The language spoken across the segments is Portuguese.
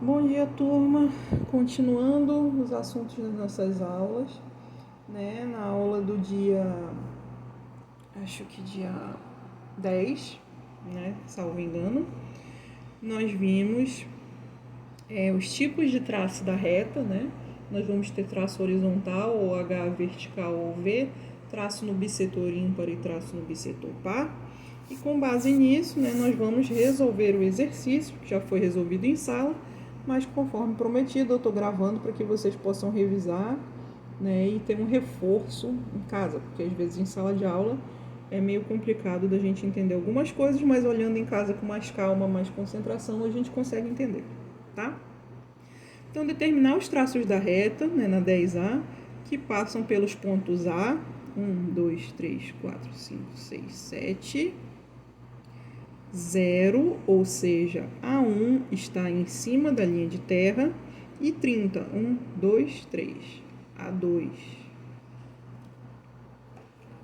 Bom dia, turma. Continuando os assuntos das nossas aulas, né? Na aula do dia, acho que dia 10, né? Salvo engano, nós vimos os tipos de traço da reta, né? Nós vamos ter traço horizontal, ou H vertical ou V, traço no bissetor ímpar e traço no bissetor par. E com base nisso, né, nós vamos resolver o exercício, que já foi resolvido em sala, mas conforme prometido, eu estou gravando para que vocês possam revisar, né, e ter um reforço em casa, porque às vezes em sala de aula é meio complicado da gente entender algumas coisas, mas olhando em casa com mais calma, mais concentração, a gente consegue entender, tá? Então, determinar os traços da reta, né, na 10A, que passam pelos pontos A, 1, 2, 3, 4, 5, 6, 7, 0, ou seja, A1 está em cima da linha de terra, e 30, 1, 2, 3, A2.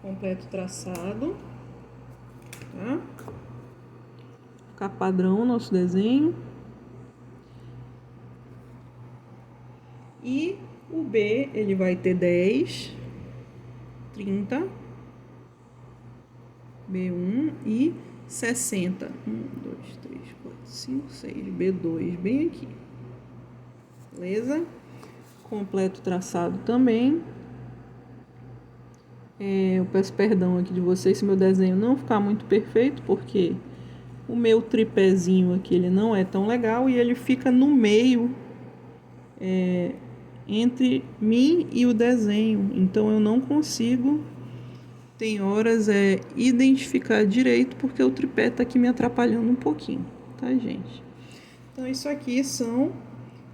Completo traçado, tá? Ficar padrão o nosso desenho. E o B, ele vai ter 10, 30, B1 e 60. 1, 2, 3, 4, 5, 6. B2, bem aqui. Beleza? Completo traçado também. Eu peço perdão aqui de vocês se meu desenho não ficar muito perfeito, porque o meu tripézinho aqui ele não é tão legal e ele fica no meio entre mim e o desenho. Então eu não consigo, tem horas, identificar direito, porque o tripé tá aqui me atrapalhando um pouquinho, tá, gente? Então isso aqui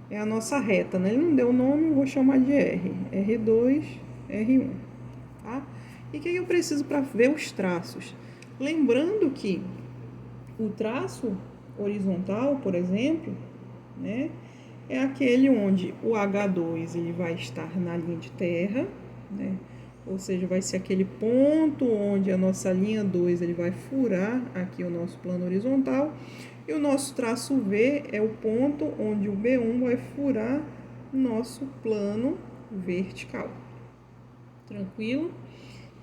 é a nossa reta, né? Ele não deu nome, eu vou chamar de R. R2, R1, tá? E o que eu preciso para ver os traços? Lembrando que o traço horizontal, por exemplo, né, é aquele onde o H2 ele vai estar na linha de terra, né? Ou seja, vai ser aquele ponto onde a nossa linha 2 ele vai furar aqui o nosso plano horizontal. E o nosso traço V é o ponto onde o B1 vai furar o nosso plano vertical. Tranquilo?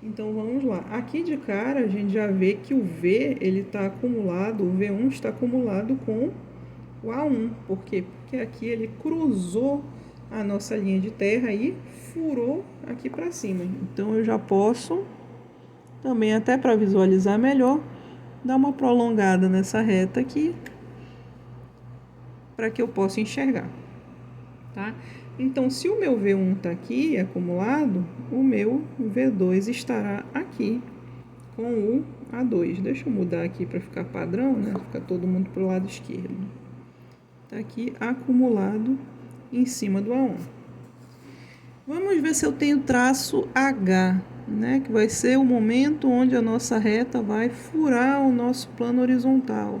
Então vamos lá. Aqui de cara a gente já vê que o V ele está acumulado, o V1 está acumulado com o A1. Por quê? Porque aqui ele cruzou a nossa linha de terra e furou aqui para cima. Então eu já posso também, até para visualizar melhor, dar uma prolongada nessa reta aqui para que eu possa enxergar, tá? Então, se o meu V1 está aqui acumulado, o meu V2 estará aqui com o A2. Deixa eu mudar aqui para ficar padrão, né? Ficar todo mundo pro lado esquerdo. Está aqui acumulado em cima do A1. Vamos ver se eu tenho traço H, né? Que vai ser o momento onde a nossa reta vai furar o nosso plano horizontal.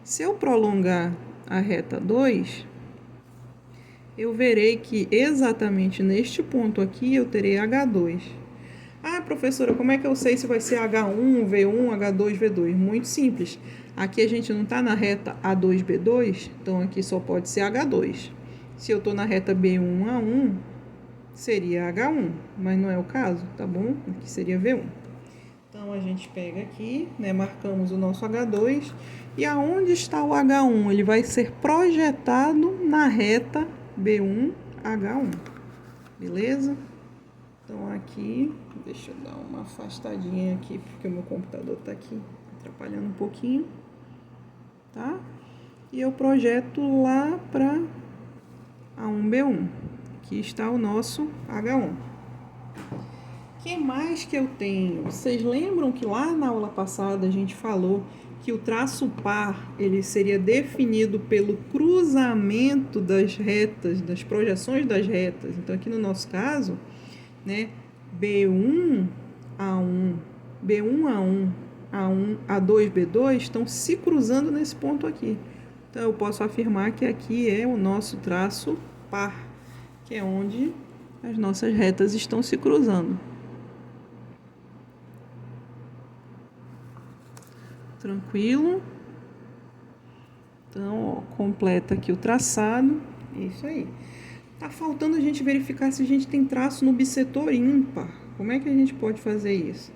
Se eu prolongar a reta 2, eu verei que exatamente neste ponto aqui eu terei H2. Ah, professora, como é que eu sei se vai ser H1, V1, H2, V2? Muito simples. Aqui a gente não está na reta A2, B2, então aqui só pode ser H2. Se eu estou na reta B1, A1, seria H1, mas não é o caso, tá bom? Aqui seria V1. Então a gente pega aqui, né, marcamos o nosso H2, e aonde está o H1? Ele vai ser projetado na reta B1, H1. Beleza? Então aqui, deixa eu dar uma afastadinha aqui, porque o meu computador está aqui atrapalhando um pouquinho, tá? E eu projeto lá para A1, B1. Aqui está o nosso H1. O que mais que eu tenho? Vocês lembram que lá na aula passada a gente falou que o traço par ele seria definido pelo cruzamento das retas, das projeções das retas. Então aqui no nosso caso, né, B1, A1, B1, A1, A1, A2, B2 estão se cruzando nesse ponto aqui. Então eu posso afirmar que aqui é o nosso traço par, que é onde as nossas retas estão se cruzando. Tranquilo? Então, ó, completa aqui o traçado. É isso aí. Tá faltando a gente verificar se a gente tem traço no bissetor ímpar. Como é que a gente pode fazer isso?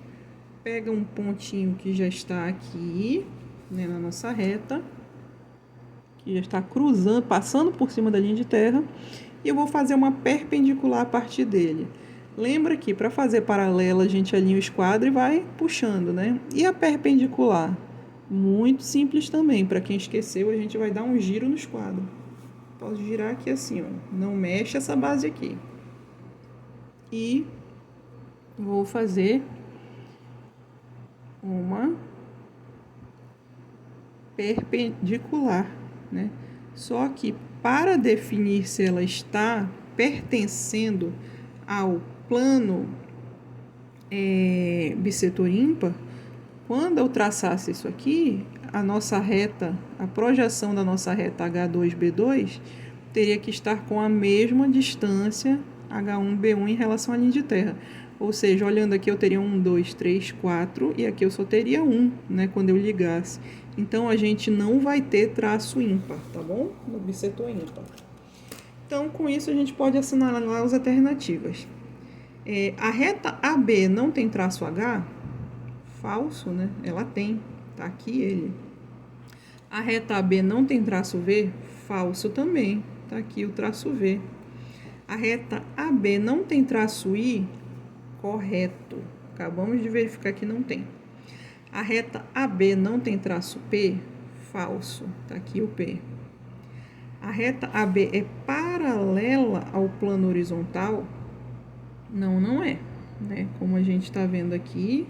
Pega um pontinho que já está aqui, né, na nossa reta, que já está cruzando, passando por cima da linha de terra, e eu vou fazer uma perpendicular a partir dele. Lembra que para fazer paralela a gente alinha o esquadro e vai puxando, né? E a perpendicular? Muito simples também. Para quem esqueceu, a gente vai dar um giro no esquadro. Posso girar aqui assim, ó. Não mexe essa base aqui. E vou fazer uma perpendicular, né? Só que para definir se ela está pertencendo ao plano bissetor ímpar, quando eu traçasse isso aqui, a nossa reta, a projeção da nossa reta H2B2 teria que estar com a mesma distância H1B1 em relação à linha de terra. Ou seja, olhando aqui eu teria 1, 2, 3, 4 e aqui eu só teria 1, né, quando eu ligasse. Então a gente não vai ter traço ímpar, tá bom? No bissetor ímpar. Então com isso a gente pode assinalar as alternativas. A reta AB não tem traço H? Falso, né? Ela tem, tá aqui ele. A reta AB não tem traço V? Falso também, tá aqui o traço V. A reta AB não tem traço I? Correto. Acabamos de verificar que não tem. A reta AB não tem traço P? Falso. Tá aqui o P. A reta AB é paralela ao plano horizontal? Não, não é, né? Como a gente está vendo aqui,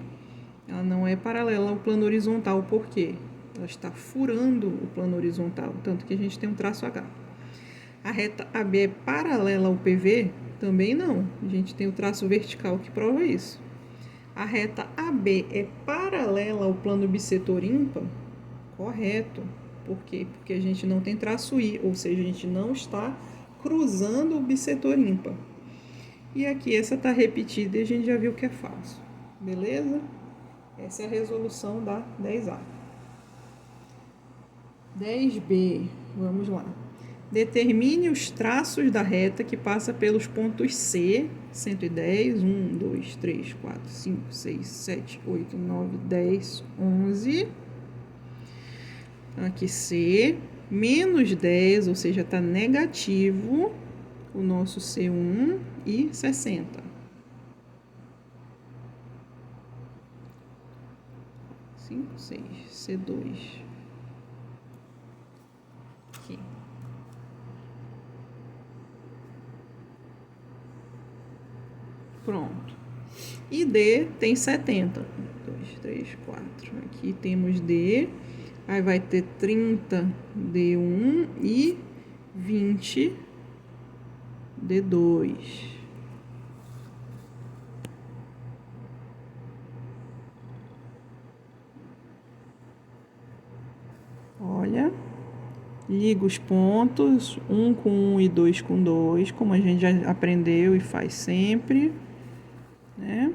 ela não é paralela ao plano horizontal. Por quê? Ela está furando o plano horizontal, tanto que a gente tem um traço H. A reta AB é paralela ao PV? Também não. A gente tem o traço vertical que prova isso. A reta AB é paralela ao plano bissetor ímpar? Correto. Por quê? Porque a gente não tem traço I, ou seja, a gente não está cruzando o bissetor ímpar. E aqui essa está repetida e a gente já viu que é falso. Beleza? Essa é a resolução da 10A. 10B, vamos lá. Determine os traços da reta que passa pelos pontos C, 110, 1, 2, 3, 4, 5, 6, 7, 8, 9, 10, 11. Aqui C, menos 10, ou seja, está negativo o nosso C1 e 60. 5, 6, C2. Aqui. Pronto. E D tem 70. 1, 2, 3, 4. Aqui temos D. Aí vai ter 30 D1 e 20 D2. Olha, liga os pontos, 1 com 1 e 2 com 2, como a gente já aprendeu e faz sempre, né?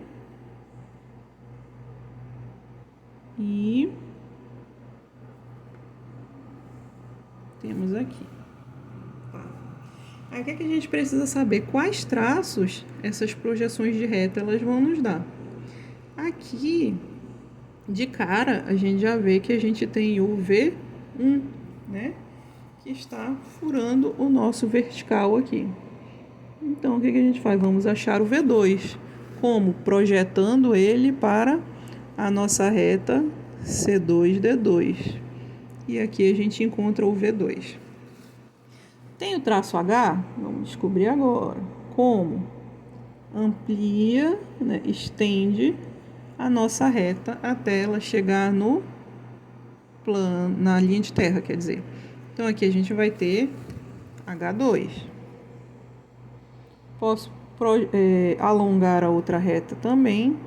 E temos aqui. Aí o que a gente precisa saber? Quais traços essas projeções de reta elas vão nos dar? Aqui, de cara, a gente já vê que a gente tem o V1, né? Que está furando o nosso vertical aqui. Então, o que a gente faz? Vamos achar o V2. Como? Projetando ele para a nossa reta C2D2. E aqui a gente encontra o V2. Tem o traço H? Vamos descobrir agora. Como? Amplia, né, estende a nossa reta até ela chegar no plano, na linha de terra, quer dizer. Então, aqui a gente vai ter H2. Posso alongar a outra reta também,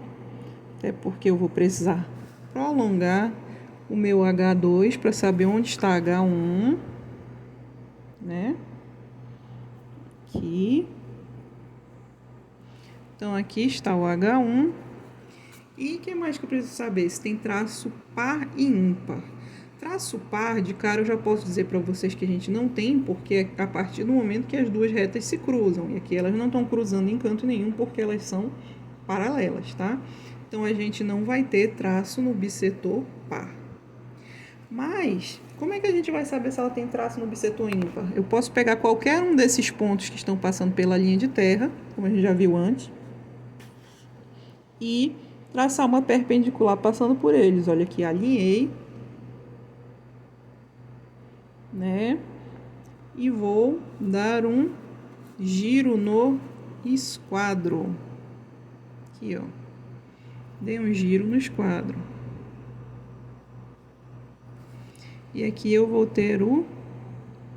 até porque eu vou precisar prolongar o meu H2 para saber onde está H1, né? Aqui. Então, aqui está o H1. E o que mais que eu preciso saber? Se tem traço par e ímpar. Traço par, de cara, eu já posso dizer para vocês que a gente não tem, porque é a partir do momento que as duas retas se cruzam. E aqui elas não estão cruzando em canto nenhum, porque elas são paralelas, tá? Então, a gente não vai ter traço no bissetor par. Mas, como é que a gente vai saber se ela tem traço no bissetor ímpar? Eu posso pegar qualquer um desses pontos que estão passando pela linha de terra, como a gente já viu antes, e traçar uma perpendicular passando por eles. Olha aqui, alinhei, né? E vou dar um giro no esquadro. Aqui, ó. Dei um giro no esquadro. E aqui eu vou ter o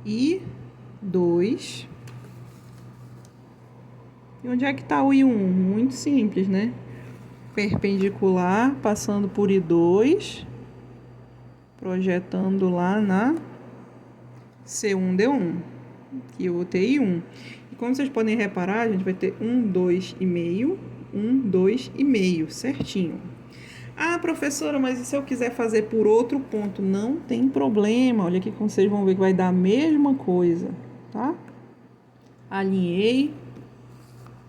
I2. E onde é que está o I1? Muito simples, né? Perpendicular, passando por I2, projetando lá na C1D1. Aqui eu vou ter I1. E como vocês podem reparar, a gente vai ter 1, 2,5, 1, 2,5, certinho. Ah, professora, mas e se eu quiser fazer por outro ponto? Não tem problema. Olha aqui como vocês vão ver que vai dar a mesma coisa, tá? Alinhei,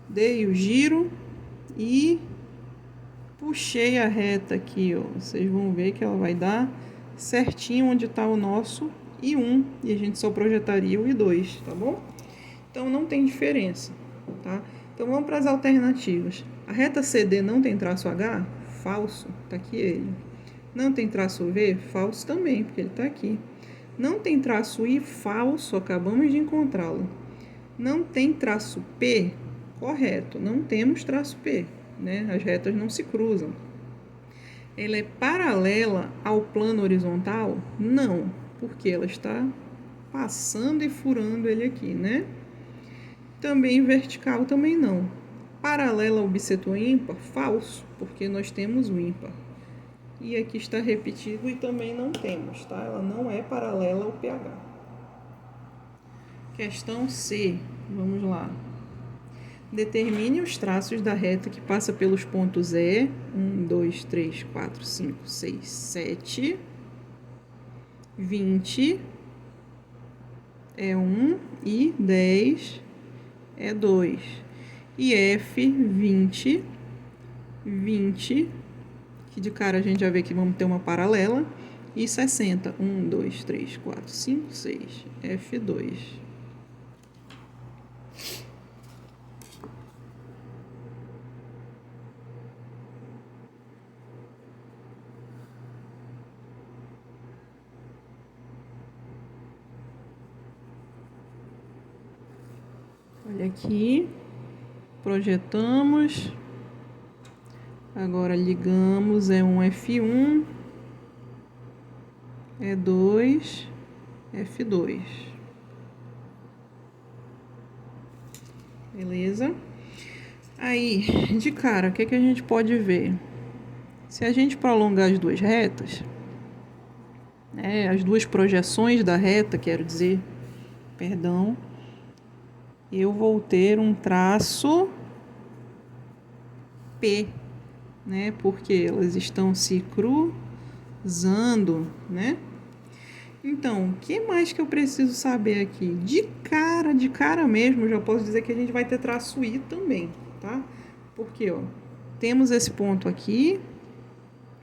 dei o giro e puxei a reta aqui, ó. Vocês vão ver que ela vai dar certinho onde está o nosso I1 e a gente só projetaria o I2, tá bom? Então, não tem diferença, tá? Então, vamos para as alternativas. A reta CD não tem traço H? Falso, tá aqui ele. Não tem traço V? Falso também, porque ele tá aqui. Não tem traço I? Falso, acabamos de encontrá-lo. Não tem traço P? Correto, não temos traço P, né? As retas não se cruzam. Ela é paralela ao plano horizontal? Não, porque ela está passando e furando ele aqui, né? Também vertical, também não. Paralela ao bissetor ímpar? Falso, porque nós temos o ímpar. E aqui está repetido e também não temos, tá? Ela não é paralela ao PH. Questão C, vamos lá. Determine os traços da reta que passa pelos pontos E, 1, 2, 3, 4, 5, 6, 7, 20, é 1 e 10 é 2. E F, 20, 20, que de cara a gente já vê que vamos ter uma paralela, e 60, 1, 2, 3, 4, 5, 6, F2. Olha aqui, projetamos, agora ligamos, é um F1, é 2, F2. Beleza? Aí, de cara, o que a gente pode ver? Se a gente prolongar as duas retas, né, as duas projeções da reta, quero dizer, perdão, eu vou ter um traço P, né? Porque elas estão se cruzando, né? Então, o que mais que eu preciso saber aqui? De cara mesmo, eu já posso dizer que a gente vai ter traço I também, tá? Porque, ó, temos esse ponto aqui,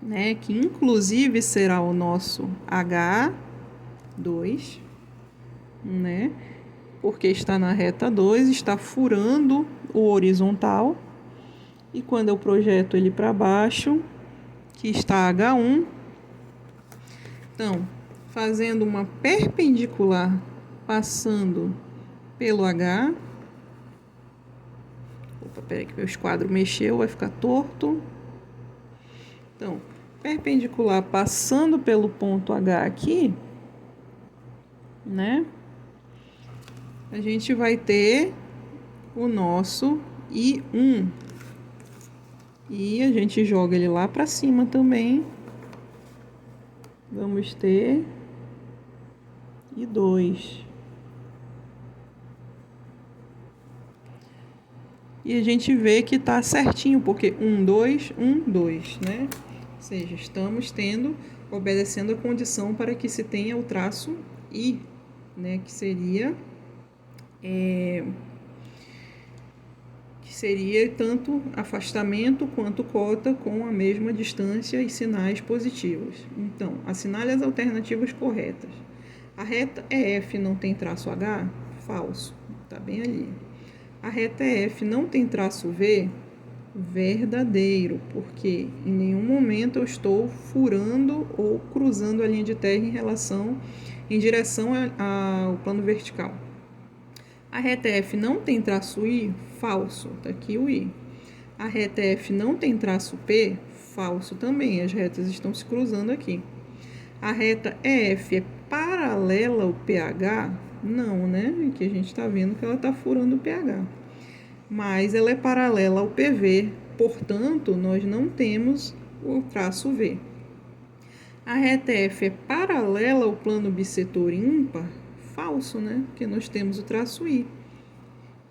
né? Que inclusive será o nosso H2, né? Porque está na reta 2, está furando o horizontal. E quando eu projeto ele para baixo, que está H1, então, fazendo uma perpendicular passando pelo H. Opa, peraí que meu esquadro mexeu, vai ficar torto. Então, perpendicular passando pelo ponto H aqui, né? A gente vai ter o nosso I1. E a gente joga ele lá para cima também. Vamos ter I2. E a gente vê que tá certinho, porque 1, 2, 1, 2, né? Ou seja, estamos tendo obedecendo a condição para que se tenha o traço I, né, que seria tanto afastamento quanto cota com a mesma distância e sinais positivos. Então, assinale as alternativas corretas. A reta EF não tem traço H? Falso, está bem ali. A reta EF não tem traço V? Verdadeiro, porque em nenhum momento eu estou furando ou cruzando a linha de terra em direção ao plano vertical. A reta F não tem traço I? Falso, está aqui o I. A reta F não tem traço P? Falso também, as retas estão se cruzando aqui. A reta EF é paralela ao PH? Não, né? Aqui a gente está vendo que ela está furando o PH. Mas ela é paralela ao PV, portanto, nós não temos o traço V. A reta F é paralela ao plano bissetor ímpar? Falso, né? Porque nós temos o traço I.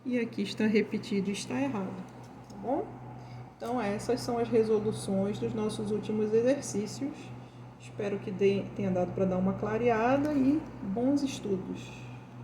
E aqui está repetido e está errado, tá bom? Então, essas são as resoluções dos nossos últimos exercícios. Espero que tenha dado para dar uma clareada e bons estudos.